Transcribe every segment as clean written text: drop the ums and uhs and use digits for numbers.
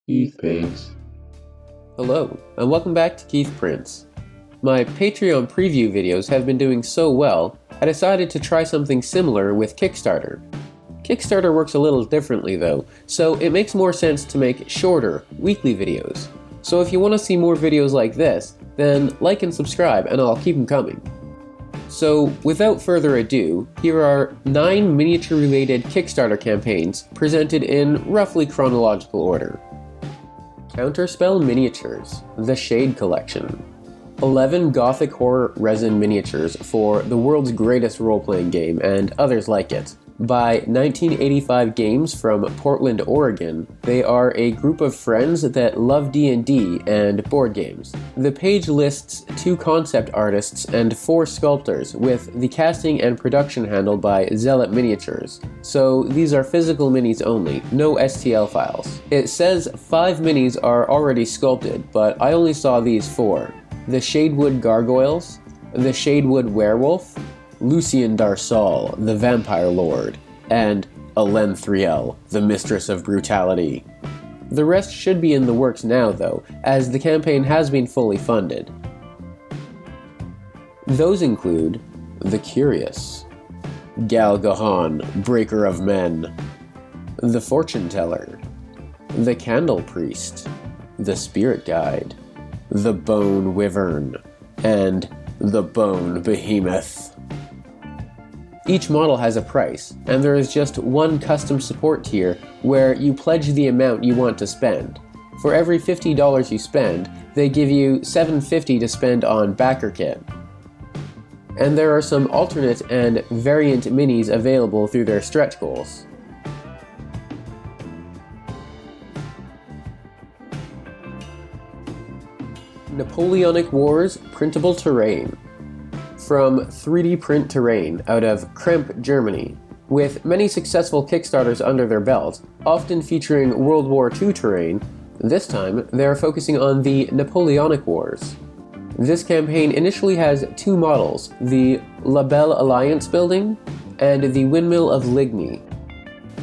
Keith Paints. Hello, and welcome back to Keith Prints. My Patreon preview videos have been doing so well, I decided to try something similar with Kickstarter. Kickstarter works a little differently though, so it makes more sense to make shorter, weekly videos. So if you want to see more videos like this, then like and subscribe and I'll keep them coming. So without further ado, here are 9 miniature-related Kickstarter campaigns presented in roughly chronological order. Counterspell Miniatures, The Shade Collection. 11 Gothic Horror resin miniatures for the world's greatest role-playing game and others like it. By 1985 Games from Portland, Oregon, they are a group of friends that love D&D and board games. The page lists 2 concept artists and 4 sculptors, with the casting and production handled by Zealot Miniatures. So these are physical minis only, no STL files. It says 5 minis are already sculpted, but I only saw these 4. The Shadewood Gargoyles, the Shadewood Werewolf, Lucien Darsal, the Vampire Lord, and Elenthriel, the Mistress of Brutality. The rest should be in the works now though, as the campaign has been fully funded. Those include The Curious, Gal Gahan, Breaker of Men, The Fortune Teller, The Candle Priest, The Spirit Guide, The Bone Wyvern, and The Bone Behemoth. Each model has a price, and there is just one custom support tier where you pledge the amount you want to spend. For every $50 you spend, they give you $7.50 to spend on backer kit. And there are some alternate and variant minis available through their stretch goals. Napoleonic Wars Printable Terrain. From 3D Print Terrain out of Kremp, Germany. With many successful Kickstarters under their belt, often featuring World War II terrain, this time they are focusing on the Napoleonic Wars. This campaign initially has 2 models, the La Belle Alliance building and the Windmill of Ligny.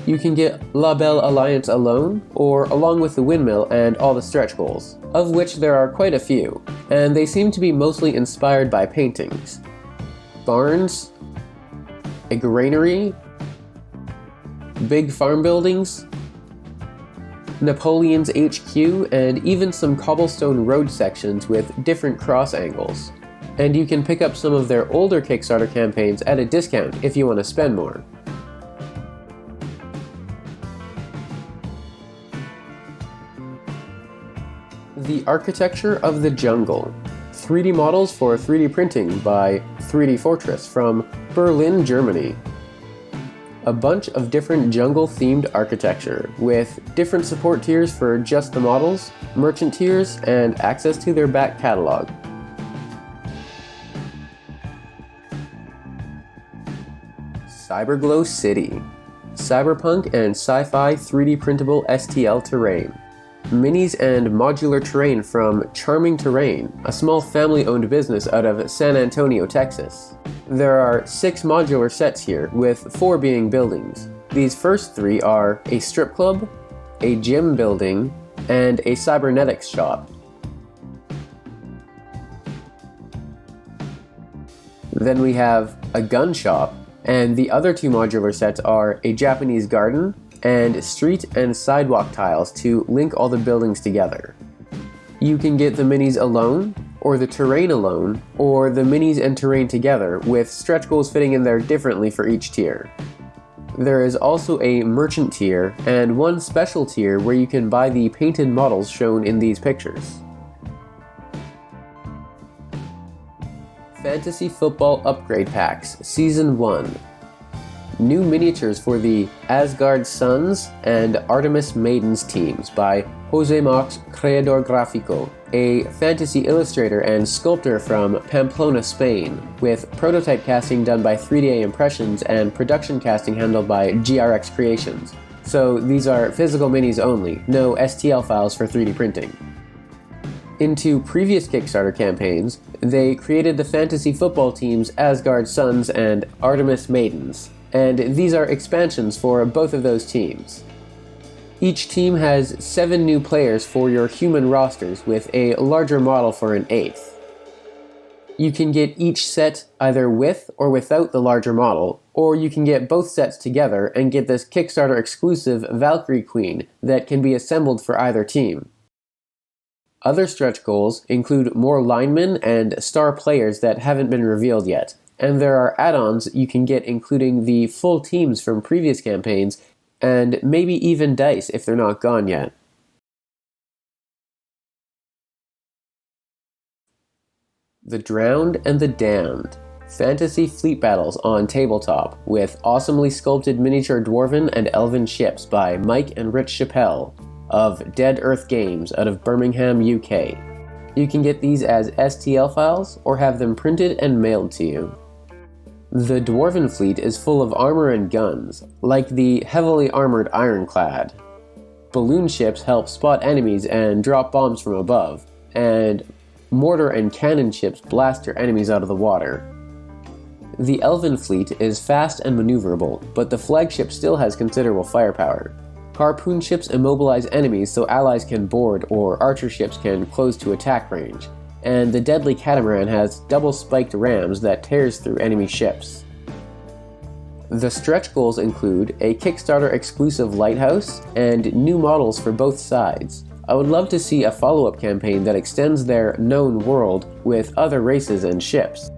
You can get La Belle Alliance alone, or along with the windmill and all the stretch goals, of which there are quite a few, and they seem to be mostly inspired by paintings. Barns, a granary, big farm buildings, Napoleon's HQ, and even some cobblestone road sections with different cross angles. And you can pick up some of their older Kickstarter campaigns at a discount if you want to spend more. The Architecture of the Jungle. 3D models for 3D printing by 3D Fortress from Berlin, Germany. A bunch of different jungle-themed architecture, with different support tiers for just the models, merchant tiers, and access to their back catalog. Cyberglow City. Cyberpunk and sci-fi 3D printable STL terrain. Minis and modular terrain from Charming Terrain, a small family-owned business out of San Antonio, Texas. There are 6 modular sets here, with 4 being buildings. These first 3 are a strip club, a gym building, and a cybernetics shop. Then we have a gun shop, and the other 2 modular sets are a Japanese garden and street and sidewalk tiles to link all the buildings together. You can get the minis alone, or the terrain alone, or the minis and terrain together, with stretch goals fitting in there differently for each tier. There is also a merchant tier, and one special tier where you can buy the painted models shown in these pictures. Fantasy Football Upgrade Packs, Season 1. New miniatures for the Asgard Sons and Artemis Maidens teams by Jose Mox Creador Gráfico, a fantasy illustrator and sculptor from Pamplona, Spain, with prototype casting done by 3DA Impressions and production casting handled by GRX Creations. So these are physical minis only, no STL files for 3D printing. In 2 previous Kickstarter campaigns, they created the fantasy football teams Asgard Sons and Artemis Maidens, and these are expansions for both of those teams. Each team has 7 new players for your human rosters, with a larger model for an 8th. You can get each set either with or without the larger model, or you can get both sets together and get this Kickstarter exclusive Valkyrie Queen that can be assembled for either team. Other stretch goals include more linemen and star players that haven't been revealed yet, and there are add-ons you can get including the full teams from previous campaigns, and maybe even dice if they're not gone yet. The Drowned and the Damned. Fantasy fleet battles on tabletop with awesomely sculpted miniature dwarven and elven ships by Mike and Rich Chappell of Dead Earth Games out of Birmingham, UK. You can get these as STL files or have them printed and mailed to you. The Dwarven fleet is full of armor and guns, like the heavily armored Ironclad. Balloon ships help spot enemies and drop bombs from above, and mortar and cannon ships blast your enemies out of the water. The Elven fleet is fast and maneuverable, but the flagship still has considerable firepower. Harpoon ships immobilize enemies so allies can board or archer ships can close to attack range, and the deadly catamaran has double-spiked rams that tears through enemy ships. The stretch goals include a Kickstarter exclusive lighthouse and new models for both sides. I would love to see a follow-up campaign that extends their known world with other races and ships.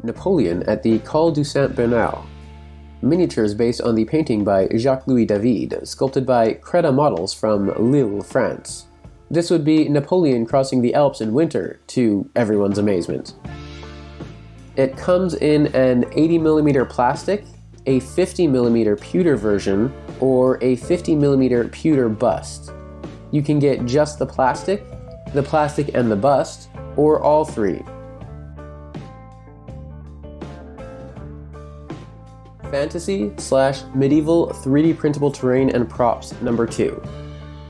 Napoleon at the Col du Saint-Bernard. Miniatures based on the painting by Jacques-Louis David, sculpted by Keta models from Lille, France. This would be Napoleon crossing the Alps in winter, to everyone's amazement. It comes in an 80mm plastic, a 50mm pewter version, or a 50mm pewter bust. You can get just the plastic and the bust, or all three. Fantasy/Medieval 3D Printable Terrain and Props No. 2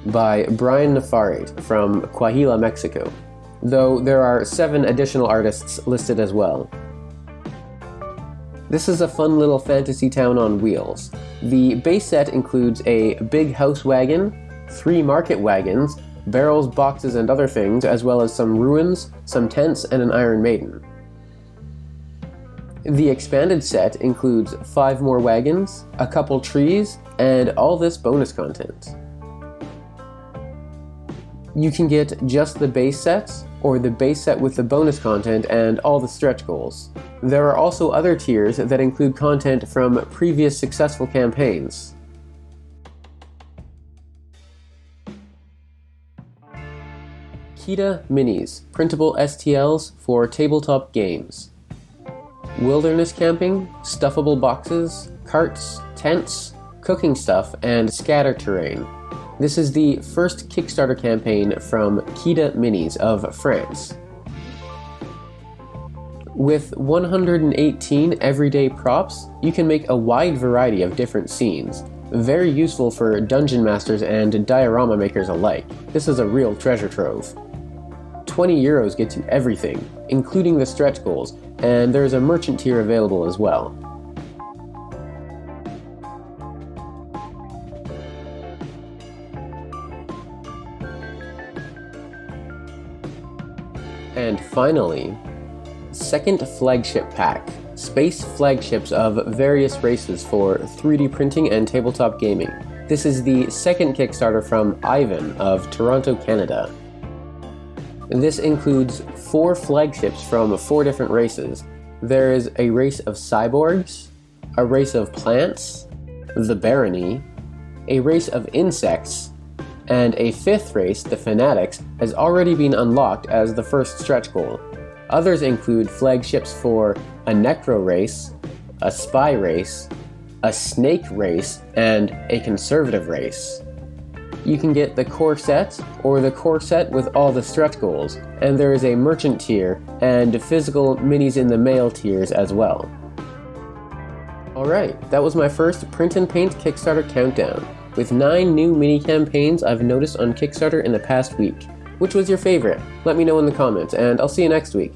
by Brian Nefarate from Coahuila, Mexico, though there are 7 additional artists listed as well. This is a fun little fantasy town on wheels. The base set includes a big house wagon, 3 market wagons, barrels, boxes, and other things, as well as some ruins, some tents, and an Iron Maiden. The expanded set includes 5 more wagons, a couple trees, and all this bonus content. You can get just the base set, or the base set with the bonus content and all the stretch goals. There are also other tiers that include content from previous successful campaigns. Keta Minis, printable STLs for tabletop games. Wilderness camping, stuffable boxes, carts, tents, cooking stuff, and scatter terrain. This is the first Kickstarter campaign from Keta Minis of France. With 118 everyday props, you can make a wide variety of different scenes. Very useful for dungeon masters and diorama makers alike. This is a real treasure trove. 20 euros gets you everything, including the stretch goals, and there's a merchant tier available as well. And finally, second Flagship Pack. Space flagships of various races for 3D printing and tabletop gaming. This is the second Kickstarter from Ivan of Toronto, Canada. This includes 4 flagships from 4 different races. There is a race of cyborgs, a race of plants, the barony, a race of insects, and a 5th race, the fanatics, has already been unlocked as the first stretch goal. Others include flagships for a necro race, a spy race, a snake race, and a conservative race. You can get the core set, or the core set with all the stretch goals, and there is a merchant tier and physical minis in the mail tiers as well. Alright, that was my first print and paint Kickstarter countdown, with 9 new mini campaigns I've noticed on Kickstarter in the past week. Which was your favorite? Let me know in the comments, and I'll see you next week.